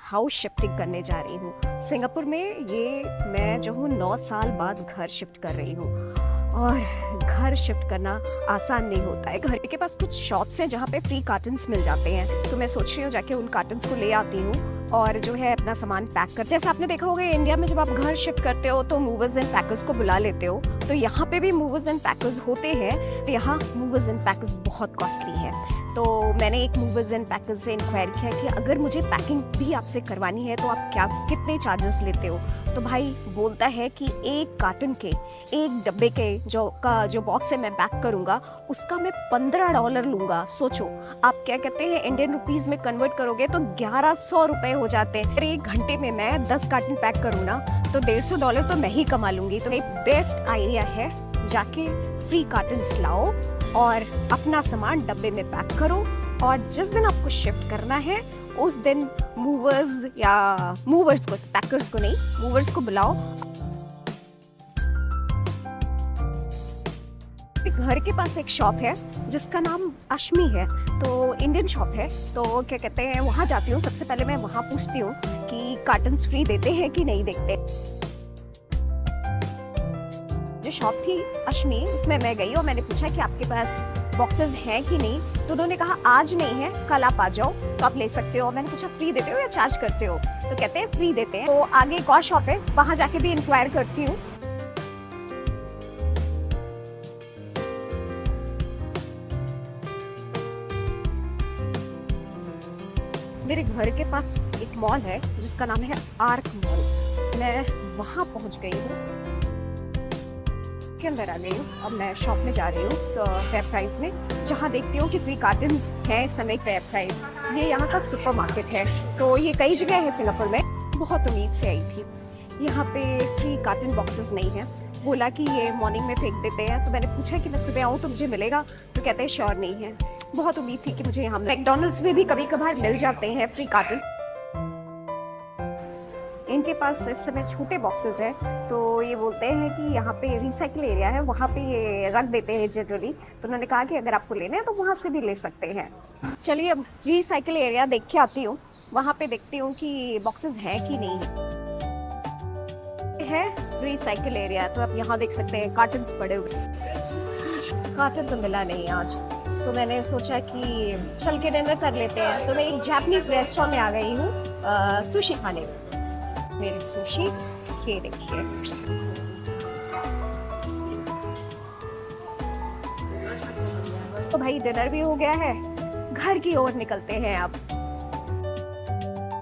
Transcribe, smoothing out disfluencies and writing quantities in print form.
House shifting करने जा रही हूँ सिंगापुर में। ये मैं जो हूँ 9 साल बाद घर शिफ्ट कर रही हूँ और घर शिफ्ट करना आसान नहीं होता है। घर के पास कुछ शॉप्स हैं जहाँ पे फ्री कार्टन्स मिल जाते हैं, तो मैं सोच रही हूँ जाके उन कार्टन्स को ले आती हूँ और जो है अपना सामान पैक कर। जैसे आपने देखा होगा इंडिया में जब आप घर शिफ्ट करते हो तो मूवर्स एंड पैकर्स को बुला लेते हो, तो यहाँ पे भी मूवर्स एंड पैकर्स होते हैं। यहाँ मूवर्स एंड पैकर्स बहुत कॉस्टली है, तो मैंने एक मूवर्स एंड पैकर्स से इंक्वायर किया कि अगर मुझे पैकिंग भी आपसे करवानी है तो आप कितने चार्जेस लेते हो। तो भाई बोलता है कि एक कार्टन के, एक डब्बे के जो बॉक्स है मैं पैक करूँगा उसका मैं $15 लूँगा। सोचो आप क्या कहते हैं, इंडियन रुपीज़ में कन्वर्ट करोगे तो 1100 रुपये हो जाते हैं। अरे 1 घंटे में मैं 10 कार्टन पैक करूँ ना तो $150 तो मैं ही कमा लूँगी। तो एक बेस्ट आइडिया है, जाके फ्री कार्टन्स लाओ और अपना सामान डब्बे में पैक करो, और जिस दिन आपको शिफ्ट करना है उस दिन मूवर्स को, पैकर्स को नहीं, मूवर्स को बुलाओ। घर के पास एक शॉप है जिसका नाम अश्मी है, तो इंडियन शॉप है। तो क्या कहते हैं, वहाँ जाती हूँ। सबसे पहले मैं वहाँ पूछती हूँ कि कार्टन्स फ्री देते हैं कि नहीं देते। जो शॉप थी अश्मी, इसमें मैं गई और मैंने पूछा कि आपके पास बॉक्सेस हैं कि नहीं, तो उन्होंने कहा आज नहीं है, कल आप आ जाओ तो आप ले सकते हो। मैंने पूछा फ्री देते हो या चार्ज करते हो, तो कहते हैं फ्री देते हैं। तो आगे एक और शॉप है, वहां जाके भी इंक्वायर करती हूँ। मेरे घर के पास एक मॉल है जिसका नाम है आर्क मॉल। मैं वहां पहुंच गई हूँ, के अंदर आ गई हूँ। अब मैं शॉप में जा रही हूँ फेयर प्राइस में, जहाँ देखती हूँ कि फ्री कार्टन्स है इस समय फेयर प्राइस। ये यहाँ का सुपरमार्केट है, तो ये कई जगह है सिंगापुर में। बहुत उम्मीद से आई थी, यहाँ पे फ्री कार्टन बॉक्सेस नहीं है। बोला कि ये मॉर्निंग में फेंक देते हैं, तो मैंने पूछा कि मैं सुबह आऊँ तो मुझे मिलेगा, तो कहते हैं श्योर नहीं है। बहुत उम्मीद थी कि मुझे यहाँ मैकडॉनल्ड्स में भी कभी कभार मिल जाते हैं फ्री कार्टन। इनके पास इस समय छोटे बॉक्सेस हैं, तो ये बोलते हैं कि यहाँ पे रिसाइकिल एरिया है, वहाँ पे ये रख देते हैं जनरली। तो उन्होंने कहा कि अगर आपको लेना है तो वहाँ से भी ले सकते हैं। चलिए अब रिसाइकिल एरिया देख के आती हूँ, वहाँ पे देखती हूँ कि बॉक्सेस हैं कि नहीं है। रिसाइकिल एरिया, तो आप यहाँ देख सकते हैं कार्टन्स पड़े हुए। कार्टन तो मिला नहीं आज, तो मैंने सोचा कि चल के डिनर कर लेते हैं। तो मैं एक जापानीज रेस्टोरेंट में आ गई हूँ सुशी खाने। मेरी सुशी ये देखिए, तो भाई डिनर भी हो गया है, घर की ओर निकलते हैं अब।